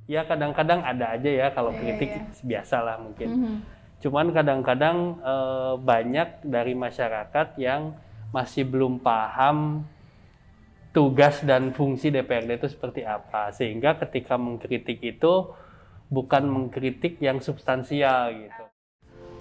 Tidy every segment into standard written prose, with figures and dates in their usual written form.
Ya kadang-kadang ada aja ya kalau kritik biasa lah mungkin. Cuman kadang-kadang banyak dari masyarakat yang masih belum paham tugas dan fungsi DPRD itu seperti apa. Sehingga ketika mengkritik itu bukan mengkritik yang substansial gitu.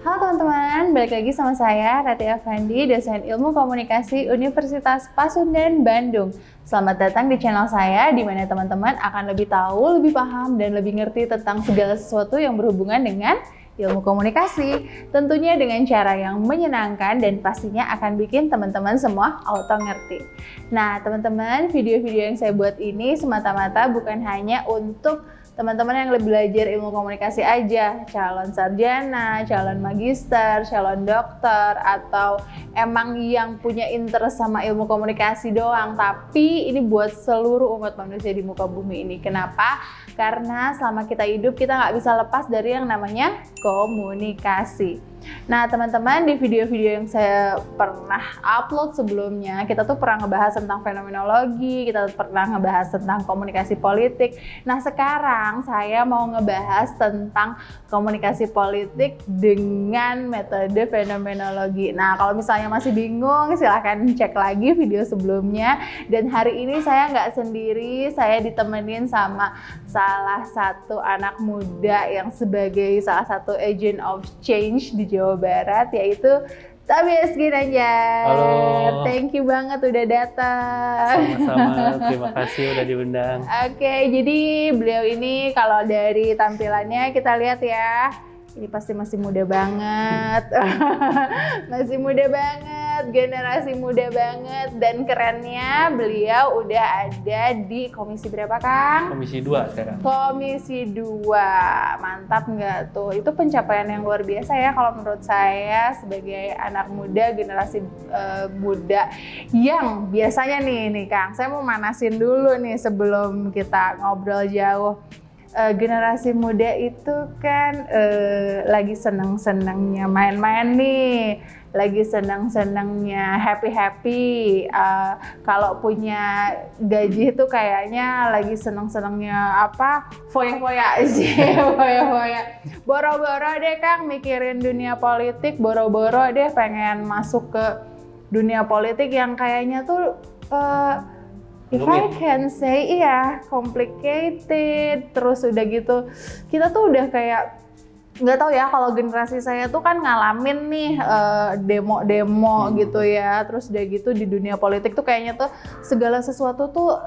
Halo teman-teman, balik lagi sama saya Rati Effendi, dosen Ilmu Komunikasi Universitas Pasundan, Bandung. Selamat datang di channel saya, di mana teman-teman akan lebih tahu, lebih paham, dan lebih ngerti tentang segala sesuatu yang berhubungan dengan ilmu komunikasi. Tentunya dengan cara yang menyenangkan dan pastinya akan bikin teman-teman semua auto ngerti. Nah teman-teman, video-video yang saya buat ini semata-mata bukan hanya untuk teman-teman yang lebih belajar ilmu komunikasi aja, calon sarjana, calon magister, calon dokter, atau emang yang punya interest sama ilmu komunikasi doang, tapi ini buat seluruh umat manusia di muka bumi ini. Kenapa? Karena selama kita hidup, kita nggak bisa lepas dari yang namanya komunikasi. Nah teman-teman, di video-video yang saya pernah upload sebelumnya, kita tuh pernah ngebahas tentang fenomenologi, kita pernah ngebahas tentang komunikasi politik. Nah sekarang saya mau ngebahas tentang komunikasi politik dengan metode fenomenologi. Nah kalau misalnya masih bingung, silahkan cek lagi video sebelumnya. Dan hari ini saya nggak sendiri, saya ditemenin sama salah satu anak muda yang sebagai salah satu agent of change di Jawa Barat, yaitu Tobias Ginanjar. Halo. Thank you banget udah datang. Sama-sama, terima kasih udah diundang. Oke, jadi beliau ini kalau dari tampilannya kita lihat ya, ini pasti masih muda banget. Masih muda banget, generasi muda banget, dan kerennya beliau udah ada di komisi berapa Kang? Komisi 2 sekarang. Komisi 2, mantap nggak tuh? Itu pencapaian yang luar biasa ya kalau menurut saya sebagai anak muda, generasi muda yang biasanya nih Kang, saya mau manasin dulu nih sebelum kita ngobrol jauh. Generasi muda itu kan lagi seneng-senengnya main-main nih, lagi seneng-senengnya happy-happy. Kalau punya gaji itu kayaknya lagi seneng-senengnya apa, foya-foya sih. Foya-foya, boro-boro deh Kang mikirin dunia politik, boro-boro deh pengen masuk ke dunia politik yang kayaknya tuh if I can say, iya, complicated, terus udah gitu, kita tuh udah kayak, nggak tahu ya, kalau generasi saya tuh kan ngalamin nih demo-demo gitu ya, terus udah gitu di dunia politik tuh kayaknya tuh segala sesuatu tuh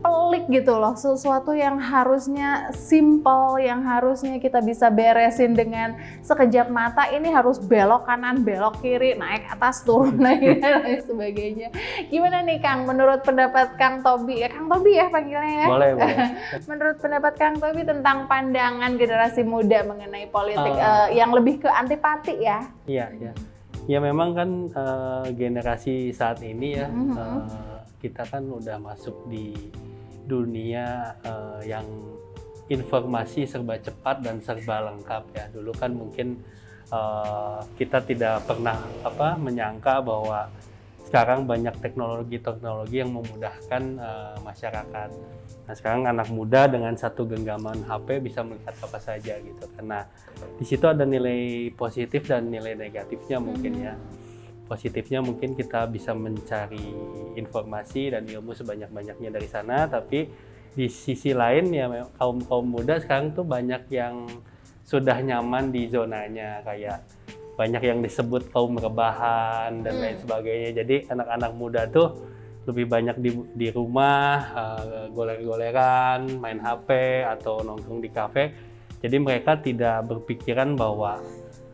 pelik gitu loh, sesuatu yang harusnya simple, yang harusnya kita bisa beresin dengan sekejap mata, ini harus belok kanan, belok kiri, naik atas, turun lagi dan lain sebagainya. Gimana nih Kang, menurut pendapat Kang Tobi, Kang Tobi ya panggilnya ya? Boleh. Menurut pendapat Kang Tobi tentang pandangan generasi muda mengenai politik yang lebih ke antipati ya? Iya. Ya memang kan generasi saat ini ya, kita kan udah masuk di dunia yang informasi serba cepat dan serba lengkap ya. Dulu kan mungkin kita tidak pernah menyangka bahwa sekarang banyak teknologi yang memudahkan masyarakat. Nah sekarang anak muda dengan satu genggaman HP bisa melihat apa saja gitu. Karena di situ ada nilai positif dan nilai negatifnya mungkin ya. Positifnya mungkin kita bisa mencari informasi dan ilmu sebanyak-banyaknya dari sana. Tapi di sisi lain ya kaum muda sekarang tuh banyak yang sudah nyaman di zonanya, kayak banyak yang disebut kaum rebahan dan lain sebagainya. Jadi anak-anak muda tuh lebih banyak di rumah, goler-goleran, main HP atau nongkrong di kafe. Jadi mereka tidak berpikiran bahwa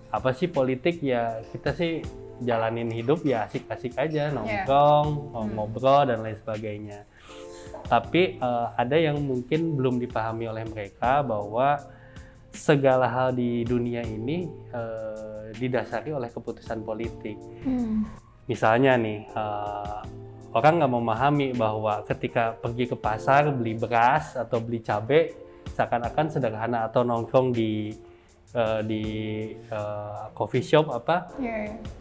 apa sih politik, ya kita sih jalanin hidup ya asik-asik aja, nongkrong, ngobrol dan lain sebagainya. Tapi ada yang mungkin belum dipahami oleh mereka bahwa segala hal di dunia ini didasari oleh keputusan politik. Misalnya nih, orang nggak memahami bahwa ketika pergi ke pasar beli beras atau beli cabai seakan-akan sederhana, atau nongkrong di di coffee shop apa.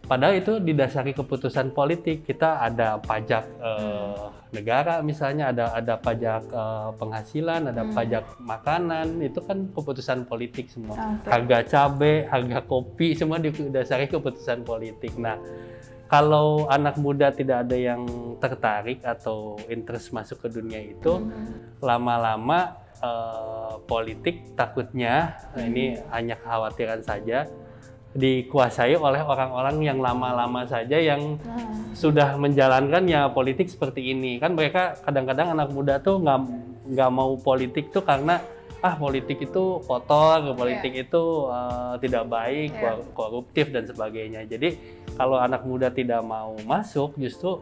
Padahal itu didasari keputusan politik. Kita ada pajak negara misalnya, ada pajak penghasilan, ada pajak makanan, itu kan keputusan politik semua. Harga cabai, harga kopi, semua didasari keputusan politik. Nah, kalau anak muda tidak ada yang tertarik atau interest masuk ke dunia itu, lama-lama politik takutnya, ini hanya kekhawatiran saja, dikuasai oleh orang-orang yang lama-lama saja yang sudah menjalankan ya politik seperti ini. Kan mereka kadang-kadang anak muda tuh nggak mau politik tuh karena politik itu kotor, politik itu tidak baik, koruptif dan sebagainya. Jadi kalau anak muda tidak mau masuk, justru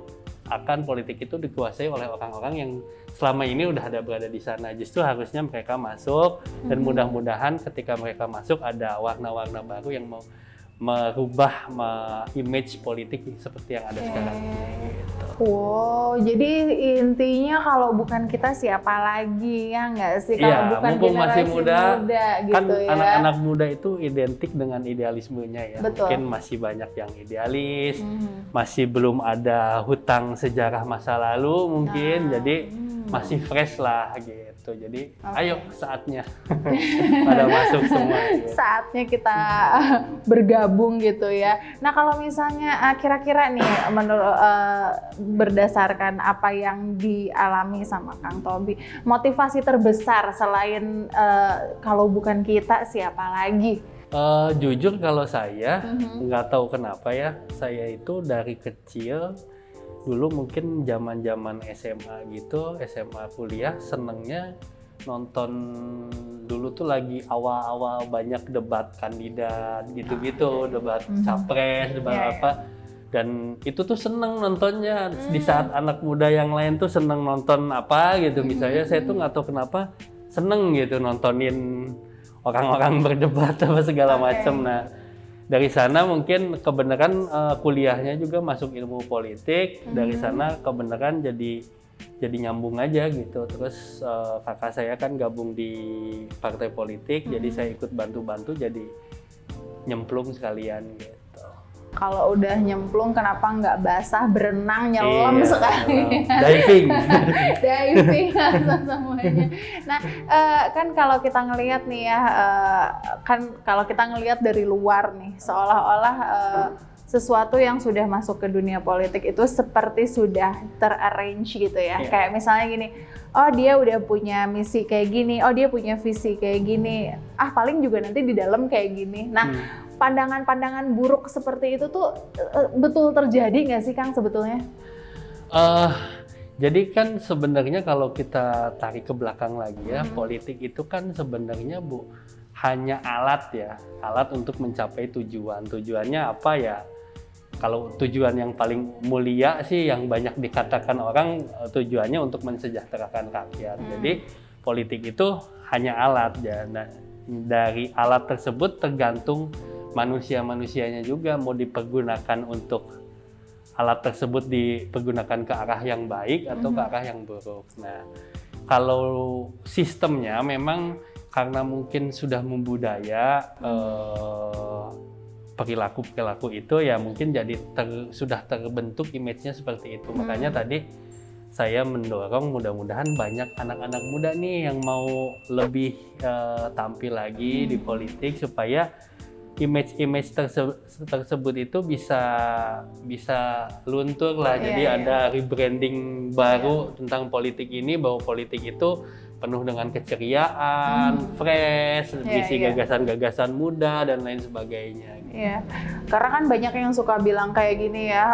akan politik itu dikuasai oleh orang-orang yang selama ini udah ada berada di sana. Justru harusnya mereka masuk, dan mudah-mudahan ketika mereka masuk ada warna-warna baru yang mau merubah image politik seperti yang ada sekarang ini. Gitu. Wow, jadi intinya kalau bukan kita siapa lagi, ya nggak sih? Kalau bukan mumpung generasi masih muda gitu kan ya. anak-anak muda itu identik dengan idealismenya ya. Betul. Mungkin masih banyak yang idealis, masih belum ada hutang sejarah masa lalu mungkin, jadi masih fresh lah gitu. Jadi ayo saatnya pada masuk semua. Gitu. Saatnya kita bergabung gitu ya. Nah kalau misalnya kira-kira nih menurut berdasarkan apa yang dialami sama Kang Tobi, motivasi terbesar selain kalau bukan kita siapa lagi? Jujur kalau saya nggak tahu kenapa ya, saya itu dari kecil dulu mungkin zaman-zaman SMA gitu, SMA kuliah senengnya nonton dulu tuh lagi awal-awal banyak debat kandidat gitu-gitu, debat capres, debat apa. Dan itu tuh seneng nontonnya. Di saat anak muda yang lain tuh seneng nonton apa gitu, misalnya saya tuh nggak tahu kenapa seneng gitu nontonin orang-orang berdebat apa segala macam. Nah, dari sana mungkin kebenaran kuliahnya juga masuk ilmu politik. Dari sana kebenaran jadi nyambung aja gitu. Terus kakak saya kan gabung di partai politik, jadi saya ikut bantu-bantu jadi nyemplung sekalian gitu. Kalau udah nyemplung kenapa nggak basah, berenang, nyelam sekali? Diving. Diving semuanya. Nah, kan kalau kita ngelihat nih ya, kan kalau kita ngelihat dari luar nih, seolah-olah sesuatu yang sudah masuk ke dunia politik itu seperti sudah terarrange gitu ya. Kayak misalnya gini, oh dia udah punya misi kayak gini, oh dia punya visi kayak gini, paling juga nanti di dalam kayak gini. Nah, pandangan-pandangan buruk seperti itu tuh betul terjadi nggak sih Kang sebetulnya? Jadi kan sebenarnya kalau kita tarik ke belakang lagi ya, politik itu kan sebenarnya hanya alat ya, alat untuk mencapai tujuan. Tujuannya apa ya? Kalau tujuan yang paling mulia sih yang banyak dikatakan orang, tujuannya untuk mensejahterakan rakyat. Jadi politik itu hanya alat ya. Nah, dari alat tersebut tergantung manusia-manusianya juga mau dipergunakan untuk alat tersebut dipergunakan ke arah yang baik atau ke arah yang buruk. Nah, kalau sistemnya memang karena mungkin sudah membudaya perilaku-perilaku itu ya mungkin jadi sudah terbentuk image-nya seperti itu. Makanya tadi saya mendorong mudah-mudahan banyak anak-anak muda nih yang mau lebih tampil lagi di politik supaya image tersebut itu bisa luntur lah. Jadi ada rebranding baru tentang politik ini, bahwa politik itu penuh dengan keceriaan, fresh, isi gagasan-gagasan muda dan lain sebagainya. Iya, karena kan banyak yang suka bilang kayak gini ya,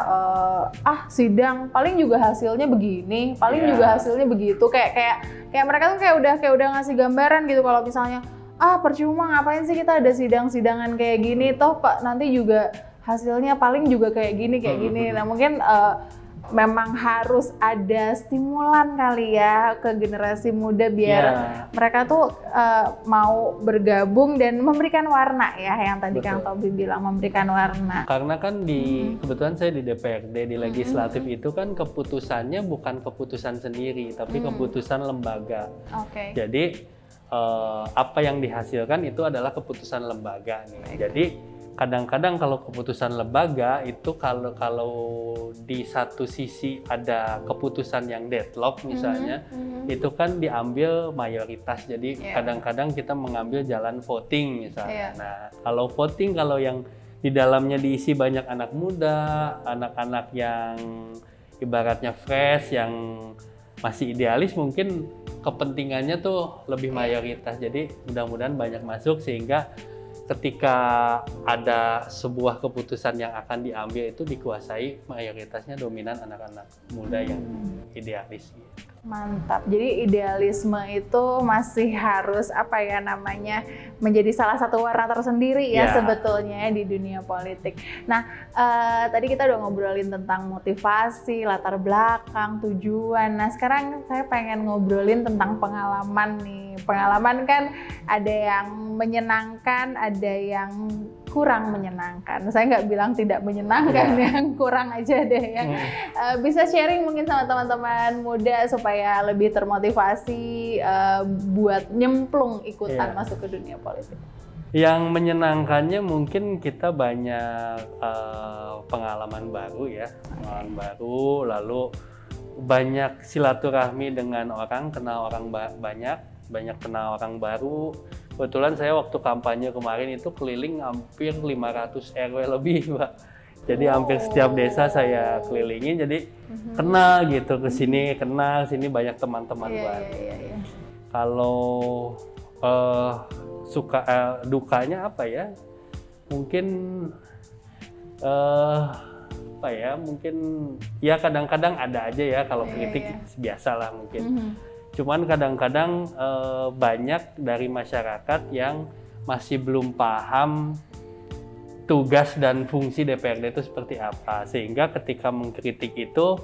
sidang paling juga hasilnya begini, paling juga hasilnya begitu, kayak mereka tuh kayak udah ngasih gambaran gitu kalau misalnya percuma ngapain sih kita ada sidang-sidangan kayak gini, toh Pak nanti juga hasilnya paling juga kayak gini. Nah mungkin memang harus ada stimulan kali ya ke generasi muda biar mereka tuh mau bergabung dan memberikan warna ya, yang tadi Kang Tobi bilang memberikan warna. Karena kan kebetulan saya di DPRD, di legislatif itu kan keputusannya bukan keputusan sendiri tapi keputusan lembaga. Jadi apa yang dihasilkan itu adalah keputusan lembaga nih. Jadi kadang-kadang kalau keputusan lembaga itu kalau di satu sisi ada keputusan yang deadlock misalnya, itu kan diambil mayoritas. Jadi kadang-kadang kita mengambil jalan voting misalnya. Nah, kalau voting kalau yang di dalamnya diisi banyak anak muda, anak-anak yang ibaratnya fresh, yang masih idealis, mungkin kepentingannya tuh lebih mayoritas. Jadi mudah-mudahan banyak masuk sehingga ketika ada sebuah keputusan yang akan diambil itu dikuasai mayoritasnya dominan anak-anak muda yang idealis. Mantap. Jadi idealisme itu masih harus menjadi salah satu warna tersendiri ya sebetulnya di dunia politik. Nah, tadi kita udah ngobrolin tentang motivasi, latar belakang, tujuan. Nah, sekarang saya pengen ngobrolin tentang pengalaman nih. Pengalaman kan ada yang menyenangkan, ada yang kurang menyenangkan. Saya nggak bilang tidak menyenangkan, yang kurang aja deh ya. Bisa sharing mungkin sama teman-teman muda supaya lebih termotivasi buat nyemplung ikutan masuk ke dunia politik. Yang menyenangkannya mungkin kita banyak pengalaman baru ya, pengalaman baru, lalu banyak silaturahmi dengan orang, kenal orang banyak kenal orang baru. Kebetulan saya waktu kampanye kemarin itu keliling hampir 500 RW lebih, Mbak. Jadi hampir setiap desa saya kelilingin, jadi kenal gitu, kesini kenal, sini banyak teman-teman baru. Kalau dukanya apa ya? Mungkin mungkin ya kadang-kadang ada aja ya kalau kritik biasa lah mungkin. Cuman kadang-kadang banyak dari masyarakat yang masih belum paham tugas dan fungsi DPRD itu seperti apa, sehingga ketika mengkritik itu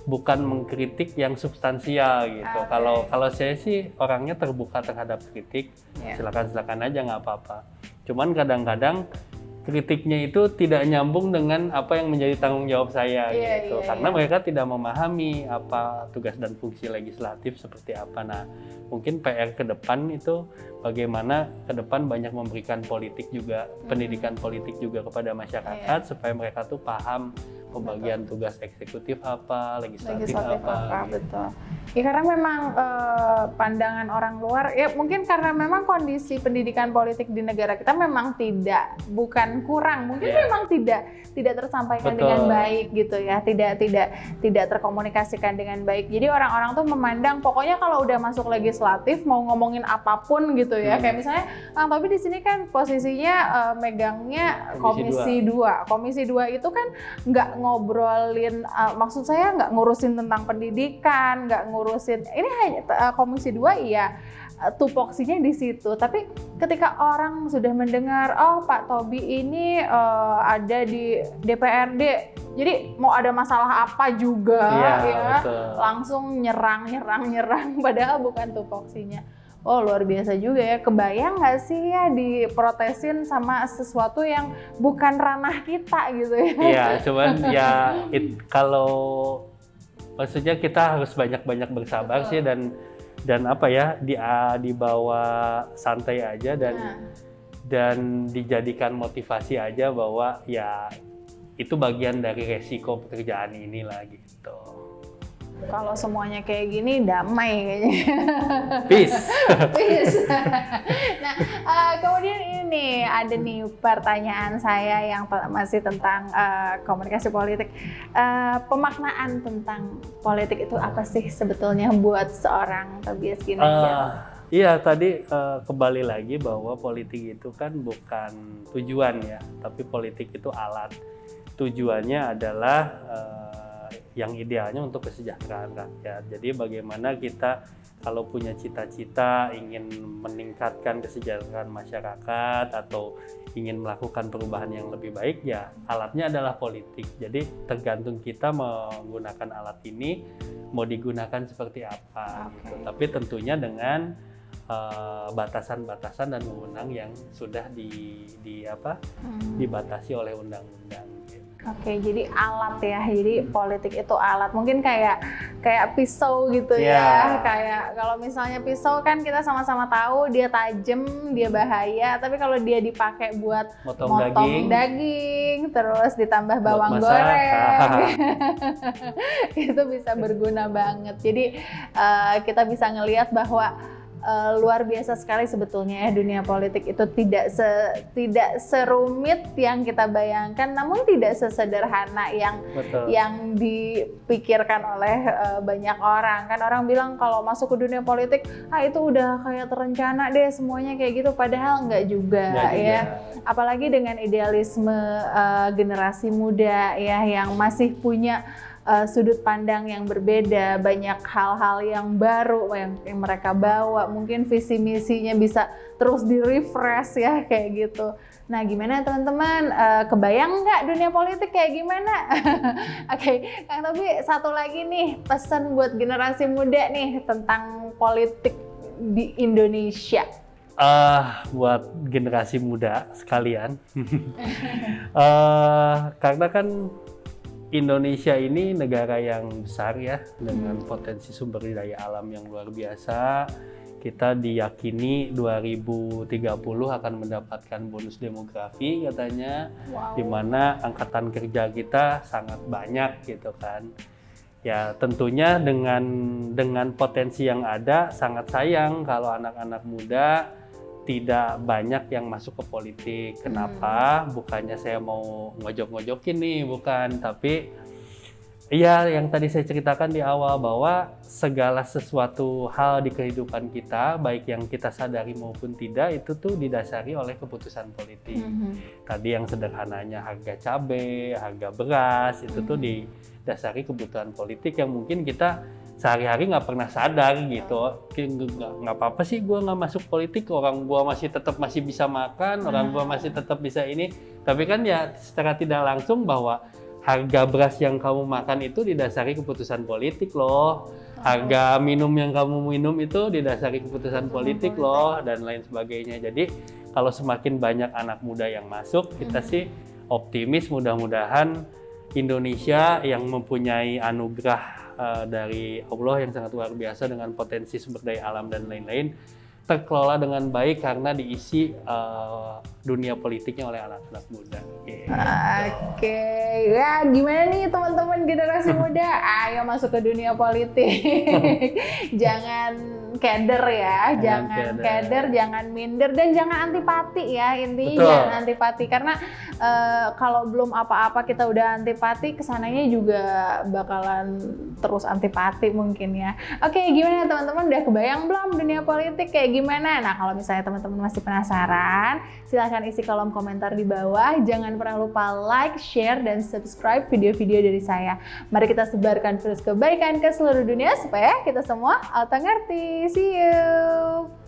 bukan mengkritik yang substansial gitu. Kalau saya sih orangnya terbuka terhadap kritik, silakan aja nggak apa-apa. Cuman kadang-kadang kritiknya itu tidak nyambung dengan apa yang menjadi tanggung jawab saya gitu. Karena mereka tidak memahami apa tugas dan fungsi legislatif seperti apa. Nah, mungkin PR ke depan itu bagaimana ke depan banyak memberikan politik juga, pendidikan politik juga kepada masyarakat supaya mereka tuh paham pembagian tugas eksekutif apa, legislatif apa. Betul. Ya karena memang pandangan orang luar, ya mungkin karena memang kondisi pendidikan politik di negara kita memang bukan kurang, mungkin memang tidak tersampaikan dengan baik gitu ya, tidak terkomunikasikan dengan baik. Jadi orang-orang tuh memandang pokoknya kalau udah masuk legislatif mau ngomongin apapun gitu ya, kayak misalnya Kang Tobi di sini kan posisinya megangnya Komisi 2. Komisi 2 itu kan nggak ngobrolin, maksud saya nggak ngurusin tentang pendidikan, nggak ngurusin, ini hanya Komisi 2 tupoksinya di situ. Tapi ketika orang sudah mendengar, oh Pak Tobi ini ada di DPRD, jadi mau ada masalah apa juga langsung nyerang padahal bukan tupoksinya. Oh luar biasa juga ya, kebayang nggak sih ya diprotesin sama sesuatu yang bukan ranah kita gitu ya? Iya, cuman kalau maksudnya kita harus banyak-banyak bersabar sih dan apa ya, dibawa santai aja dan dijadikan motivasi aja bahwa ya itu bagian dari resiko pekerjaan inilah gitu. Kalau semuanya kayak gini damai kayaknya. Peace. Nah, kemudian ini ada nih pertanyaan saya yang masih tentang komunikasi politik. Pemaknaan tentang politik itu apa sih sebetulnya buat seorang Tobias Ginanjar? Iya, tadi kembali lagi bahwa politik itu kan bukan tujuan ya, tapi politik itu alat. Tujuannya adalah yang idealnya untuk kesejahteraan rakyat. Jadi bagaimana kita kalau punya cita-cita ingin meningkatkan kesejahteraan masyarakat atau ingin melakukan perubahan yang lebih baik, ya alatnya adalah politik. Jadi tergantung kita menggunakan alat ini mau digunakan seperti apa gitu. Tapi tentunya dengan batasan-batasan dan wewenang yang sudah dibatasi oleh undang-undang gitu. Oke, jadi alat ya. Jadi politik itu alat. Mungkin kayak pisau gitu ya. Kayak kalau misalnya pisau kan kita sama-sama tahu dia tajam, dia bahaya. Tapi kalau dia dipakai buat motong daging, terus ditambah bawang goreng, itu bisa berguna banget. Jadi kita bisa ngelihat bahwa luar biasa sekali sebetulnya ya dunia politik itu tidak serumit yang kita bayangkan, namun tidak sesederhana yang dipikirkan oleh banyak orang. Kan orang bilang kalau masuk ke dunia politik, itu udah kayak terencana deh semuanya kayak gitu, padahal nggak juga ya. Apalagi dengan idealisme generasi muda ya yang masih punya sudut pandang yang berbeda, banyak hal-hal yang baru yang mereka bawa, mungkin visi misinya bisa terus di-refresh ya kayak gitu. Nah gimana teman-teman, kebayang nggak dunia politik kayak gimana? Oke, Kang Tobi, satu lagi nih pesan buat generasi muda nih tentang politik di Indonesia. Buat generasi muda sekalian, karena kan Indonesia ini negara yang besar ya, dengan potensi sumber daya alam yang luar biasa. Kita diyakini 2030 akan mendapatkan bonus demografi katanya, di mana angkatan kerja kita sangat banyak gitu kan. Ya tentunya dengan potensi yang ada, sangat sayang kalau anak-anak muda tidak banyak yang masuk ke politik. Kenapa? Bukannya saya mau ngojok-ngojokin nih, bukan. Tapi ya yang tadi saya ceritakan di awal bahwa segala sesuatu hal di kehidupan kita, baik yang kita sadari maupun tidak, itu tuh didasari oleh keputusan politik. Tadi yang sederhananya harga cabai, harga beras, itu tuh didasari kebutuhan politik yang mungkin kita sehari-hari nggak pernah sadar gitu. Nggak apa-apa sih gue nggak masuk politik, orang gue masih bisa makan, orang gue masih tetap bisa ini. Tapi kan ya secara tidak langsung bahwa harga beras yang kamu makan itu didasari keputusan politik loh. Harga minum yang kamu minum itu didasari keputusan politik loh, dan lain sebagainya. Jadi kalau semakin banyak anak muda yang masuk, kita sih optimis mudah-mudahan Indonesia yang mempunyai anugerah dari Allah yang sangat luar biasa dengan potensi sumber daya alam dan lain-lain terkelola dengan baik karena diisi dunia politiknya oleh anak-anak muda. Oke, ya gimana nih teman-teman generasi muda? Ayo masuk ke dunia politik. Jangan keder ya, jangan keder, jangan minder, dan jangan antipati ya. Intinya jangan antipati, karena kalau belum apa-apa kita udah antipati, kesananya juga bakalan terus antipati mungkin ya. Oke, gimana teman-teman, udah kebayang belum dunia politik kayak gimana? Nah kalau misalnya teman-teman masih penasaran, silahkan isi kolom komentar di bawah. Jangan pernah lupa like, share, dan subscribe video-video dari saya. Mari kita sebarkan virus kebaikan ke seluruh dunia supaya kita semua auto ngerti. See you!